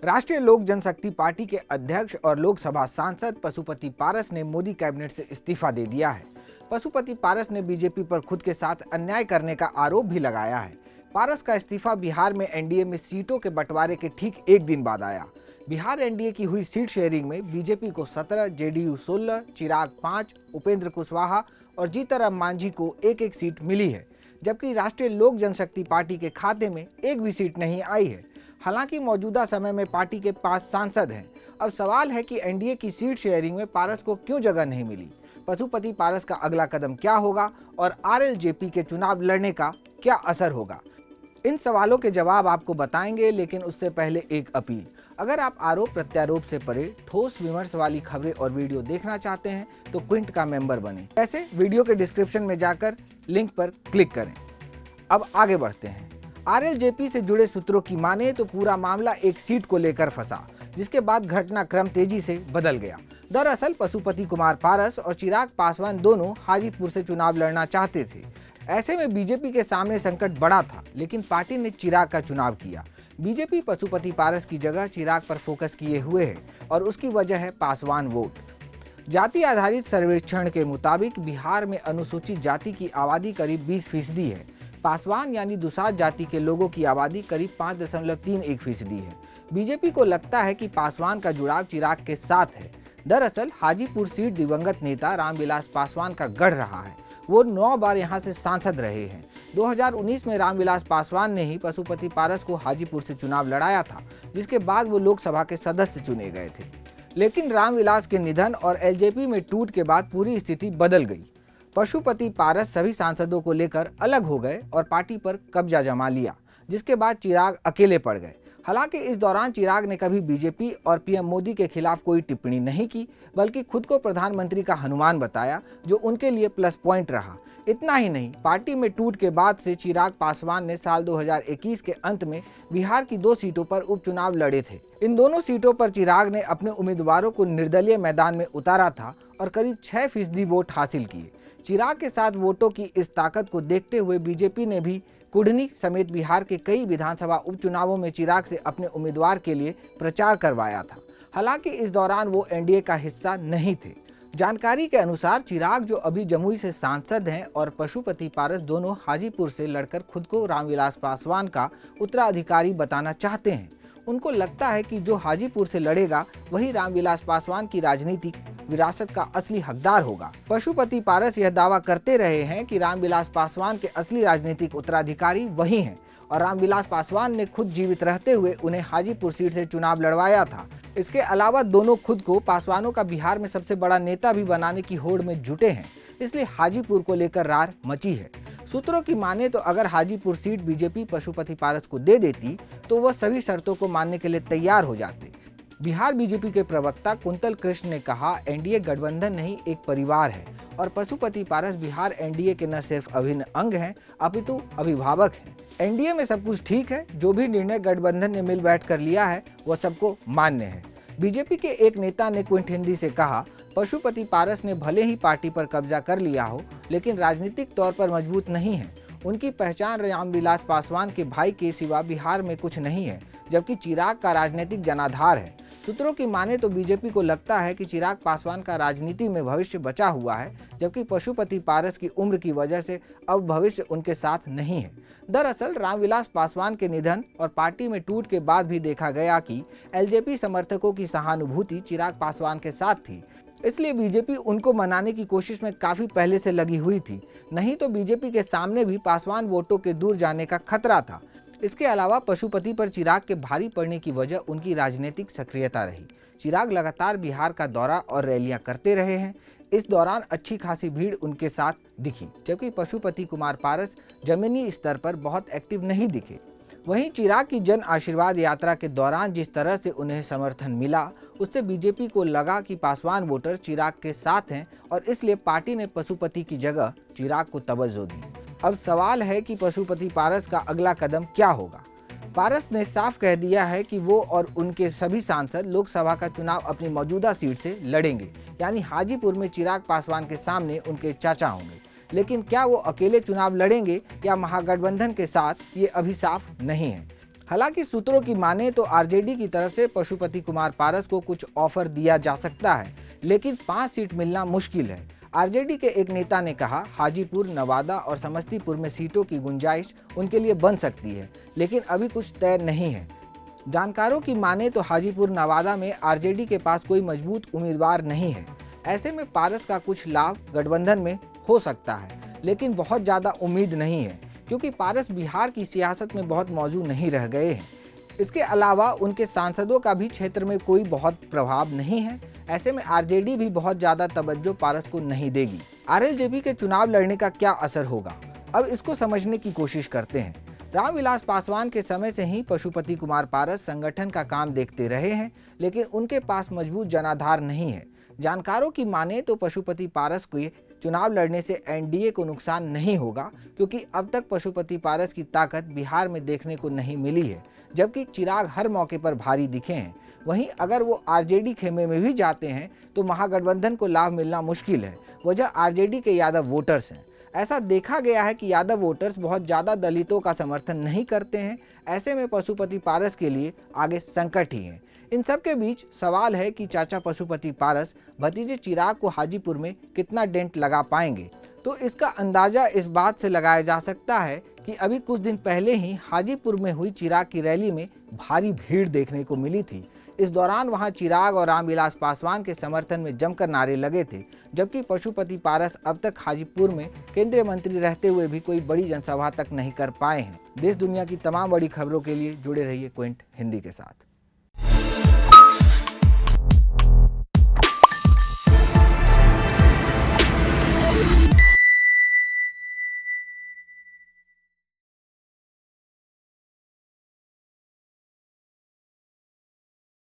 राष्ट्रीय लोक जनशक्ति पार्टी के अध्यक्ष और लोकसभा सांसद पशुपति पारस ने मोदी कैबिनेट से इस्तीफा दे दिया है। पशुपति पारस ने बीजेपी पर खुद के साथ अन्याय करने का आरोप भी लगाया है। पारस का इस्तीफा बिहार में एनडीए में सीटों के बंटवारे के ठीक एक दिन बाद आया। बिहार एनडीए की हुई सीट शेयरिंग में बीजेपी को 17, जेडीयू 16, चिराग 5, उपेंद्र कुशवाहा और जीतनराम मांझी को एक एक सीट मिली है, जबकि राष्ट्रीय लोक जनशक्ति पार्टी के खाते में एक भी सीट नहीं आई है। हालांकि मौजूदा समय में पार्टी के 5 सांसद हैं। अब सवाल है कि एनडीए की सीट शेयरिंग में पारस को क्यों जगह नहीं मिली। पशुपति पारस का अगला कदम क्या होगा और आरएलजेपी के चुनाव लड़ने का क्या असर होगा, इन सवालों के जवाब आपको बताएंगे। लेकिन उससे पहले एक अपील, अगर आप आरोप प्रत्यारोप से परे ठोस विमर्श वाली खबरें और वीडियो देखना चाहते हैं तो क्विंट का मेंबर बने। ऐसे वीडियो के डिस्क्रिप्शन में जाकर लिंक पर क्लिक करें। अब आगे बढ़ते हैं। आरएलजेपी से जुड़े सूत्रों की माने तो पूरा मामला एक सीट को लेकर फंसा, जिसके बाद घटनाक्रम तेजी से बदल गया। दरअसल पशुपति कुमार पारस और चिराग पासवान दोनों हाजीपुर से चुनाव लड़ना चाहते थे। ऐसे में बीजेपी के सामने संकट बड़ा था, लेकिन पार्टी ने चिराग का चुनाव किया। बीजेपी पशुपति पारस की जगह चिराग पर फोकस किए हुए है और उसकी वजह है पासवान वोट। जाति आधारित सर्वेक्षण के मुताबिक बिहार में अनुसूचित जाति की आबादी करीब 20% है। पासवान यानी दुसाध जाति के लोगों की आबादी करीब 5.31% है। बीजेपी को लगता है कि पासवान का जुड़ाव चिराग के साथ है। दरअसल हाजीपुर सीट दिवंगत नेता रामविलास पासवान का गढ़ रहा है। वो 9 बार यहाँ से सांसद रहे हैं। 2019 में रामविलास पासवान ने ही पशुपति पारस को हाजीपुर से चुनाव लड़ाया था, जिसके बाद वो लोकसभा के सदस्य चुने गए थे। लेकिन रामविलास के निधन और एलजेपी में टूट के बाद पूरी स्थिति बदल गई। पशुपति पारस सभी सांसदों को लेकर अलग हो गए और पार्टी पर कब्जा जमा लिया, जिसके बाद चिराग अकेले पड़ गए। हालांकि इस दौरान चिराग ने कभी बीजेपी और पीएम मोदी के खिलाफ कोई टिप्पणी नहीं की, बल्कि खुद को प्रधानमंत्री का हनुमान बताया, जो उनके लिए प्लस पॉइंट रहा। इतना ही नहीं, पार्टी में टूट के बाद से चिराग पासवान ने साल 2021 के अंत में बिहार की 2 सीटों पर उपचुनाव लड़े थे। इन दोनों सीटों पर चिराग ने अपने उम्मीदवारों को निर्दलीय मैदान में उतारा था और करीब 6% वोट हासिल किए। चिराग के साथ वोटों की इस ताकत को देखते हुए बीजेपी ने भी कुढ़नी समेत बिहार के कई विधानसभा उपचुनावों में चिराग से अपने उम्मीदवार के लिए प्रचार करवाया था। हालांकि इस दौरान वो एनडीए का हिस्सा नहीं थे। जानकारी के अनुसार चिराग, जो अभी जमुई से सांसद हैं, और पशुपति पारस दोनों हाजीपुर से लड़कर खुद को रामविलास पासवान का उत्तराधिकारी बताना चाहते हैं। उनको लगता है कि जो हाजीपुर से लड़ेगा वही रामविलास पासवान की राजनीतिक विरासत का असली हकदार होगा। पशुपति पारस यह दावा करते रहे हैं कि रामविलास पासवान के असली राजनीतिक उत्तराधिकारी वही हैं और रामविलास पासवान ने खुद जीवित रहते हुए उन्हें हाजीपुर सीट से चुनाव लड़वाया था। इसके अलावा दोनों खुद को पासवानों का बिहार में सबसे बड़ा नेता भी बनाने की होड़ में जुटे हैं, इसलिए हाजीपुर को लेकर रार मची है। सूत्रों की माने तो अगर हाजीपुर सीट बीजेपी पशुपति पारस को दे देती तो वह सभी शर्तों को मानने के लिए तैयार हो जाते। बिहार बीजेपी के प्रवक्ता कुंतल कृष्ण ने कहा, एनडीए गठबंधन नहीं, एक परिवार है और पशुपति पारस बिहार एनडीए के न सिर्फ अभिन्न अंग हैं अपितु अभिभावक हैं। एनडीए में सब कुछ ठीक है, जो भी निर्णय गठबंधन ने मिल बैठ कर लिया है वह सबको मान्य है। बीजेपी के एक नेता ने क्विंट हिंदी से कहा, पशुपति पारस ने भले ही पार्टी पर कब्जा कर लिया हो, लेकिन राजनीतिक तौर पर मजबूत नहीं है। उनकी पहचान रामविलास पासवान के भाई के सिवा बिहार में कुछ नहीं है, जबकि चिराग का राजनीतिक जनाधार है। सूत्रों की माने तो बीजेपी को लगता है कि चिराग पासवान का राजनीति में भविष्य बचा हुआ है, जबकि पशुपति पारस की उम्र की वजह से अब भविष्य उनके साथ नहीं है। दरअसल रामविलास पासवान के निधन और पार्टी में टूट के बाद भी देखा गया कि एलजेपी समर्थकों की सहानुभूति चिराग पासवान के साथ थी, इसलिए बीजेपी उनको मनाने की कोशिश में काफी पहले से लगी हुई थी। नहीं तो बीजेपी के सामने भी पासवान वोटों के दूर जाने का खतरा था। इसके अलावा पशुपति पर चिराग के भारी पड़ने की वजह उनकी राजनीतिक सक्रियता रही। चिराग लगातार बिहार का दौरा और रैलियां करते रहे हैं। इस दौरान अच्छी खासी भीड़ उनके साथ दिखी, जबकि पशुपति कुमार पारस जमीनी स्तर पर बहुत एक्टिव नहीं दिखे। वहीं चिराग की जन आशीर्वाद यात्रा के दौरान जिस तरह से उन्हें समर्थन मिला, उससे बीजेपी को लगा कि पासवान वोटर चिराग के साथ हैं और इसलिए पार्टी ने पशुपति की जगह चिराग को तवज्जो दी। अब सवाल है कि पशुपति पारस का अगला कदम क्या होगा। पारस ने साफ कह दिया है कि वो और उनके सभी सांसद लोकसभा का चुनाव अपनी मौजूदा सीट से लड़ेंगे, यानी हाजीपुर में चिराग पासवान के सामने उनके चाचा होंगे। लेकिन क्या वो अकेले चुनाव लड़ेंगे या महागठबंधन के साथ, ये अभी साफ नहीं है। हालांकि सूत्रों की माने तो आरजेडी की तरफ से पशुपति कुमार पारस को कुछ ऑफर दिया जा सकता है, लेकिन 5 सीट मिलना मुश्किल है। आरजेडी के एक नेता ने कहा, हाजीपुर, नवादा और समस्तीपुर में सीटों की गुंजाइश उनके लिए बन सकती है, लेकिन अभी कुछ तय नहीं है। जानकारों की माने तो हाजीपुर, नवादा में आरजेडी के पास कोई मजबूत उम्मीदवार नहीं है। ऐसे में पारस का कुछ लाभ गठबंधन में हो सकता है, लेकिन बहुत ज़्यादा उम्मीद नहीं है, क्योंकि पारस बिहार की सियासत में बहुत मौजूद नहीं रह गए हैं। इसके अलावा उनके सांसदों का भी क्षेत्र में कोई बहुत प्रभाव नहीं है। ऐसे में आरजेडी भी बहुत ज़्यादा तवज्जो पारस को नहीं देगी। आरएलजेपी के चुनाव लड़ने का क्या असर होगा, अब इसको समझने की कोशिश करते हैं। रामविलास पासवान के समय से ही पशुपति कुमार पारस संगठन का काम देखते रहे हैं, लेकिन उनके पास मजबूत जनाधार नहीं है। जानकारों की माने तो पशुपति पारस को चुनाव लड़ने से एनडीए को नुकसान नहीं होगा, क्योंकि अब तक पशुपति पारस की ताकत बिहार में देखने को नहीं मिली है, जबकि चिराग हर मौके पर भारी दिखे हैं। वहीं अगर वो आरजेडी खेमे में भी जाते हैं तो महागठबंधन को लाभ मिलना मुश्किल है। वजह आरजेडी के यादव वोटर्स हैं। ऐसा देखा गया है कि यादव वोटर्स बहुत ज़्यादा दलितों का समर्थन नहीं करते हैं। ऐसे में पशुपति पारस के लिए आगे संकट ही है। इन सब के बीच सवाल है कि चाचा पशुपति पारस भतीजे चिराग को हाजीपुर में कितना डेंट लगा पाएंगे। तो इसका अंदाजा इस बात से लगाया जा सकता है कि अभी कुछ दिन पहले ही हाजीपुर में हुई चिराग की रैली में भारी भीड़ देखने को मिली थी। इस दौरान वहां चिराग और रामविलास पासवान के समर्थन में जमकर नारे लगे थे, जबकि पशुपति पारस अब तक हाजीपुर में केंद्रीय मंत्री रहते हुए भी कोई बड़ी जनसभा तक नहीं कर पाए हैं। देश दुनिया की तमाम बड़ी खबरों के लिए जुड़े रहिए क्विंट हिंदी के साथ।